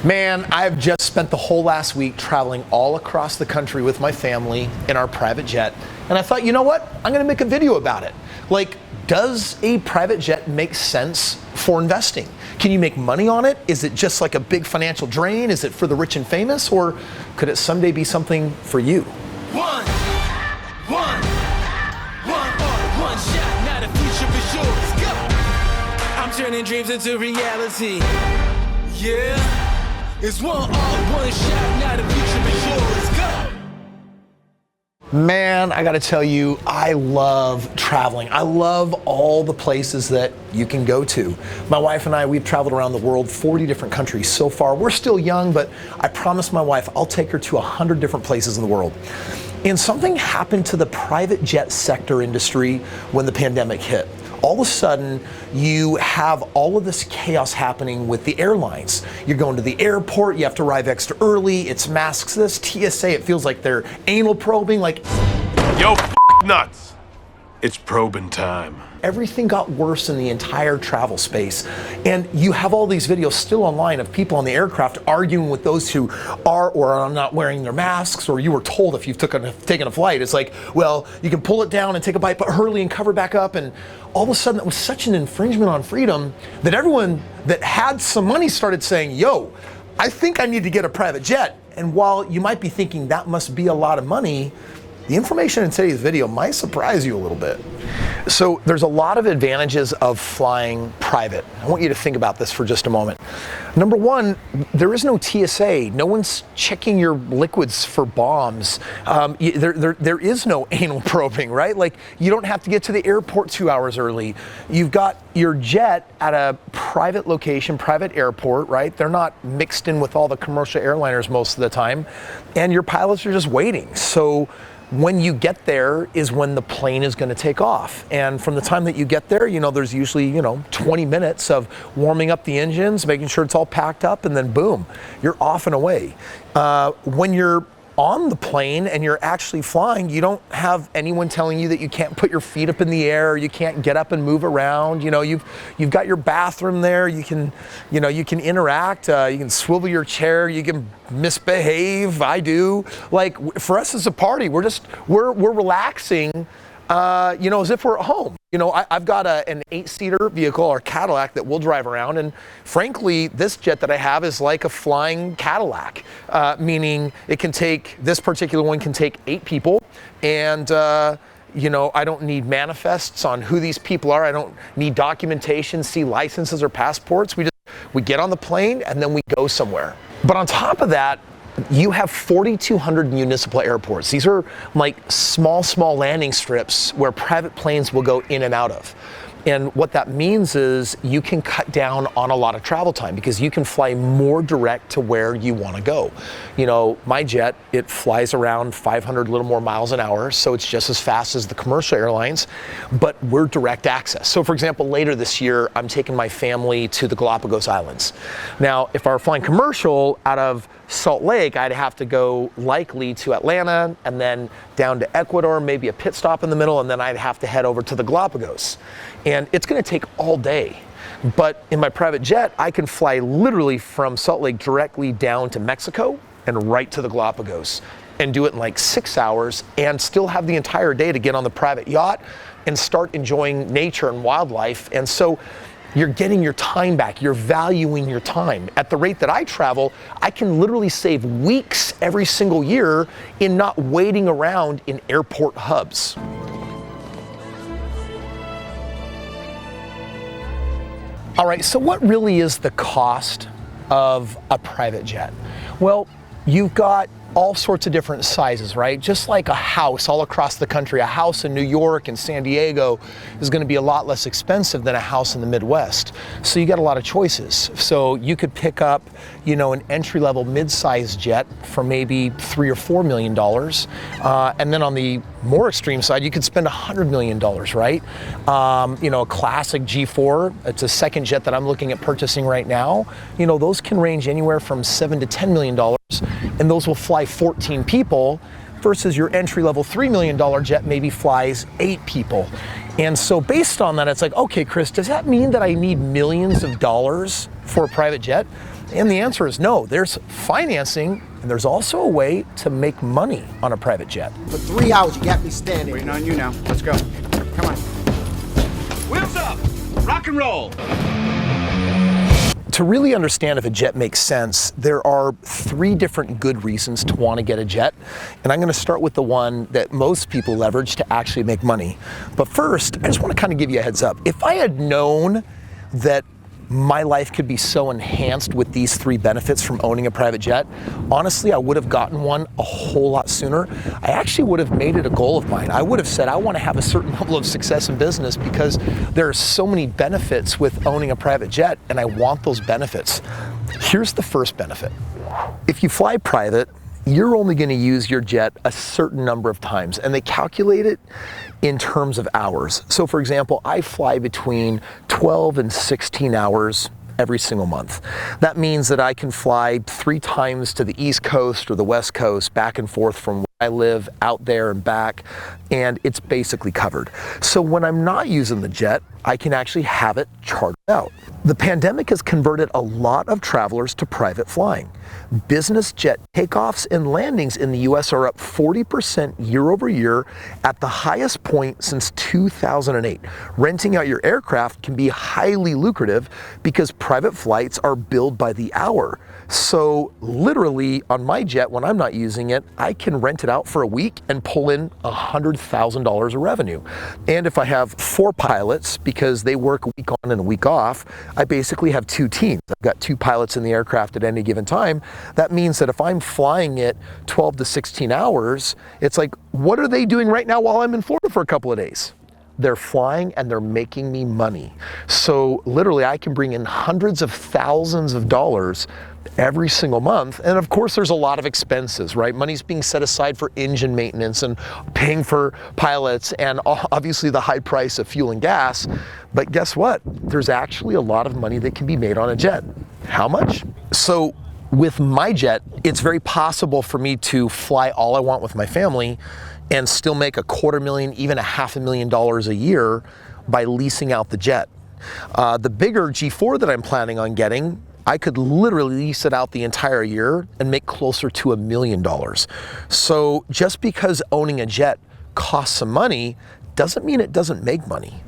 Man, I've just spent the whole last week traveling all across the country with my family in our private jet. And I thought, you know what? I'm gonna make a video about it. Like, does a private jet make sense for investing? Can you make money on it? Is it just like a big financial drain? Is it for the rich and famous? Or could it someday be something for you? One shot, now the future is yours. Go! I'm turning dreams into reality. Yeah. It's one shot, now the future is yours. Go! Man, I gotta tell you, I love traveling. I love all the places that you can go to. My wife and I, we've traveled around the world, 40 different countries so far. We're still young, but I promised my wife I'll take her to 100 different places in the world. And something happened to the private jet sector industry when the pandemic hit. All of a sudden, you have all of this chaos happening with the airlines. You're going to the airport, you have to arrive extra early, it's masks this, TSA, it feels like they're anal probing, like... Yo, nuts. It's probing time. Everything got worse in the entire travel space. And you have all these videos still online of people on the aircraft arguing with those who are or are not wearing their masks, or you were told if you've taken a flight, it's like, well, you can pull it down and take a bite, but hurry and cover back up. And all of a sudden, it was such an infringement on freedom that everyone that had some money started saying, yo, I think I need to get a private jet. And while you might be thinking that must be a lot of money, the information in today's video might surprise you a little bit. So there's a lot of advantages of flying private. I want you to think about this for just a moment. Number one, there is no TSA. No one's checking your liquids for bombs. There is no anal probing, right? Like, you don't have to get to the airport 2 hours early. You've got your jet at a private location, private airport, right? They're not mixed in with all the commercial airliners most of the time. And your pilots are just waiting. So when you get there is when the plane is going to take off. And from the time that you get there, there's usually, 20 minutes of warming up the engines, making sure it's all packed up, and then boom, you're off and away. When you're on the plane and you're actually flying, you don't have anyone telling you that you can't put your feet up in the air, you can't get up and move around. You've got your bathroom there. You can interact. You can swivel your chair. You can misbehave. I do. Like, for us as a party, we're relaxing. As if we're at home. I've got an 8-seater vehicle or Cadillac that we'll drive around, and frankly, this jet that I have is like a flying Cadillac, meaning this particular one can take 8 people, and I don't need manifests on who these people are. I don't need documentation, see licenses or passports. We get on the plane and then we go somewhere. But on top of that, you have 4,200 municipal airports. These are like small landing strips where private planes will go in and out of. And what that means is you can cut down on a lot of travel time because you can fly more direct to where you want to go. My jet, it flies around 500 little more miles an hour, so it's just as fast as the commercial airlines, but we're direct access. So for example, later this year, I'm taking my family to the Galapagos Islands. Now, if I were flying commercial out of Salt Lake, I'd have to go likely to Atlanta and then down to Ecuador, maybe a pit stop in the middle, and then I'd have to head over to the Galapagos. And it's going to take all day. But in my private jet, I can fly literally from Salt Lake directly down to Mexico and right to the Galapagos and do it in like 6 hours and still have the entire day to get on the private yacht and start enjoying nature and wildlife. And so you're getting your time back. You're valuing your time. At the rate that I travel, I can literally save weeks every single year in not waiting around in airport hubs. All right, so what really is the cost of a private jet? Well, you've got all sorts of different sizes, right? Just like a house all across the country, a house in New York and San Diego is going to be a lot less expensive than a house in the Midwest. So you got a lot of choices. So you could pick up, an entry-level mid-sized jet for maybe $3 or $4 million. And then on the more extreme side, you could spend $100 million, right? A classic G4, it's a second jet that I'm looking at purchasing right now. Those can range anywhere from $7 to $10 million, and those will fly 14 people versus your entry-level $3 million jet maybe flies 8 people. And so based on that, it's like, okay, Kris, does that mean that I need millions of dollars for a private jet? And the answer is no. There's financing, and there's also a way to make money on a private jet. For 3 hours, you got me standing. Waiting on you now. Let's go. Come on. Wheels up! Rock and roll! To really understand if a jet makes sense, there are 3 different good reasons to want to get a jet. And I'm going to start with the one that most people leverage to actually make money. But first, I just want to kind of give you a heads up. If I had known that my life could be so enhanced with these 3 benefits from owning a private jet, honestly, I would have gotten one a whole lot sooner. I actually would have made it a goal of mine. I would have said I want to have a certain level of success in business because there are so many benefits with owning a private jet, and I want those benefits. Here's the first benefit. If you fly private, you're only going to use your jet a certain number of times, and they calculate it in terms of hours. So for example, I fly between 12 and 16 hours every single month. That means that I can fly 3 times to the East Coast or the West Coast, back and forth from where I live, out there and back, and it's basically covered. So when I'm not using the jet, I can actually have it chartered out. The pandemic has converted a lot of travelers to private flying. Business jet takeoffs and landings in the US are up 40% year over year at the highest point since 2008. Renting out your aircraft can be highly lucrative because private flights are billed by the hour. So literally on my jet, when I'm not using it, I can rent it out for a week and pull in $100,000 of revenue. And if I have 4 pilots, because they work a week on and a week off, I basically have 2 teams. I've got 2 pilots in the aircraft at any given time. That means that if I'm flying it 12 to 16 hours, it's like, what are they doing right now while I'm in Florida for a couple of days? They're flying and they're making me money. So literally I can bring in hundreds of thousands of dollars every single month. And of course there's a lot of expenses, right? Money's being set aside for engine maintenance and paying for pilots and obviously the high price of fuel and gas. But guess what? There's actually a lot of money that can be made on a jet. How much? So with my jet, it's very possible for me to fly all I want with my family and still make $250,000, even $500,000 a year by leasing out the jet. The bigger G4 that I'm planning on getting, I could literally lease it out the entire year and make closer to $1 million. So just because owning a jet costs some money doesn't mean it doesn't make money.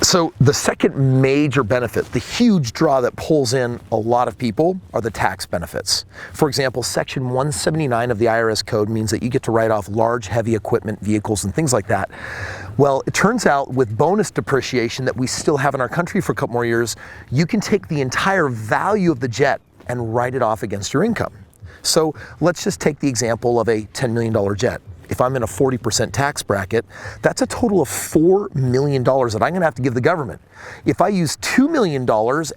So the second major benefit, the huge draw that pulls in a lot of people, are the tax benefits. For example, Section 179 of the IRS code means that you get to write off large, heavy equipment, vehicles, and things like that. Well, it turns out with bonus depreciation that we still have in our country for a couple more years, you can take the entire value of the jet and write it off against your income. So let's just take the example of a $10 million jet. If I'm in a 40% tax bracket, that's a total of $4 million that I'm gonna have to give the government. If I use $2 million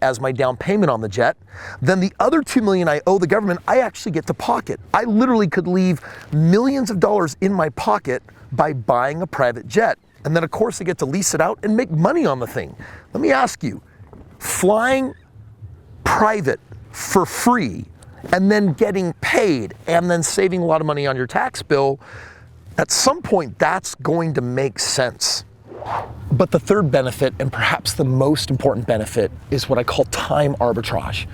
as my down payment on the jet, then the other $2 million I owe the government, I actually get to pocket. I literally could leave millions of dollars in my pocket by buying a private jet. And then of course I get to lease it out and make money on the thing. Let me ask you, flying private for free and then getting paid and then saving a lot of money on your tax bill, at some point, that's going to make sense. But the third benefit, and perhaps the most important benefit, is what I call time arbitrage.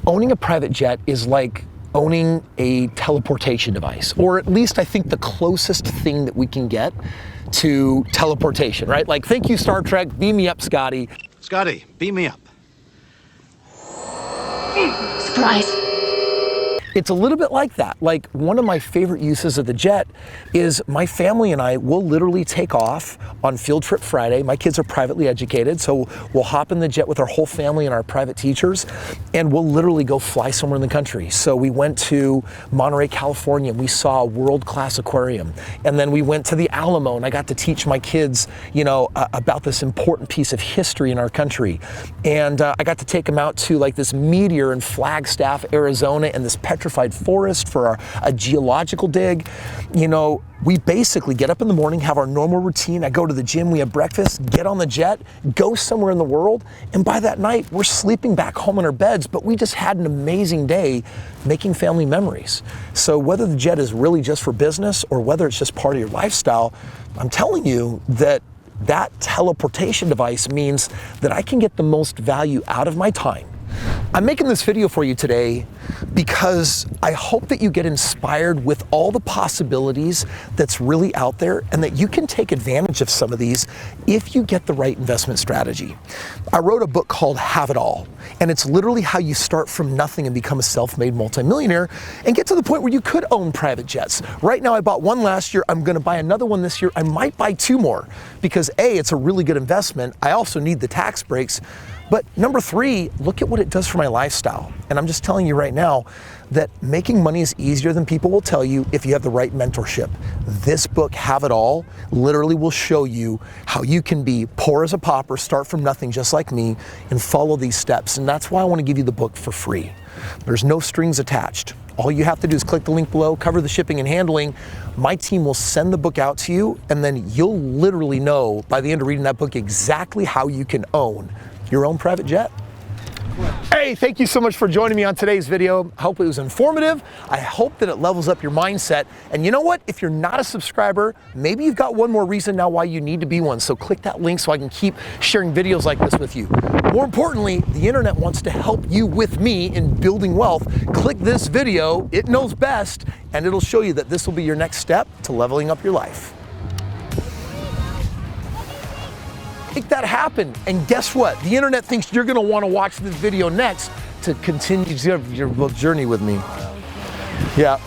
Owning a private jet is like owning a teleportation device, or at least I think the closest thing that we can get to teleportation, right? Like, thank you, Star Trek, beam me up, Scotty. Scotty, beam me up. Surprise. It's a little bit like that. Like, one of my favorite uses of the jet is my family and I will literally take off on Field Trip Friday. My kids are privately educated, so we'll hop in the jet with our whole family and our private teachers, and we'll literally go fly somewhere in the country. So we went to Monterey, California, and we saw a world-class aquarium. And then we went to the Alamo, and I got to teach my kids, about this important piece of history in our country. And I got to take them out to like this meteor in Flagstaff, Arizona, and this petrified forest for a geological dig. We basically get up in the morning, have our normal routine. I go to the gym, we have breakfast, get on the jet, go somewhere in the world, and by that night, we're sleeping back home in our beds, but we just had an amazing day making family memories. So whether the jet is really just for business or whether it's just part of your lifestyle, I'm telling you that teleportation device means that I can get the most value out of my time I'm making this video for you today because I hope that you get inspired with all the possibilities that's really out there and that you can take advantage of some of these if you get the right investment strategy. I wrote a book called Have It All, and it's literally how you start from nothing and become a self-made multimillionaire and get to the point where you could own private jets. Right now, I bought one last year. I'm gonna buy another one this year. I might buy 2 more because A, it's a really good investment. I also need the tax breaks. But number 3, look at what it does for my lifestyle. And I'm just telling you right now that making money is easier than people will tell you if you have the right mentorship. This book, Have It All, literally will show you how you can be poor as a pauper, start from nothing just like me, and follow these steps. And that's why I want to give you the book for free. There's no strings attached. All you have to do is click the link below, cover the shipping and handling. My team will send the book out to you, and then you'll literally know by the end of reading that book exactly how you can own your own private jet. Hey, thank you so much for joining me on today's video. I hope it was informative. I hope that it levels up your mindset. And you know what? If you're not a subscriber, maybe you've got one more reason now why you need to be one. So click that link so I can keep sharing videos like this with you. More importantly, the internet wants to help you with me in building wealth. Click this video, it knows best, and it'll show you that this will be your next step to leveling up your life. Make that happen. And guess what? The internet thinks you're gonna wanna watch this video next to continue your journey with me. Yeah.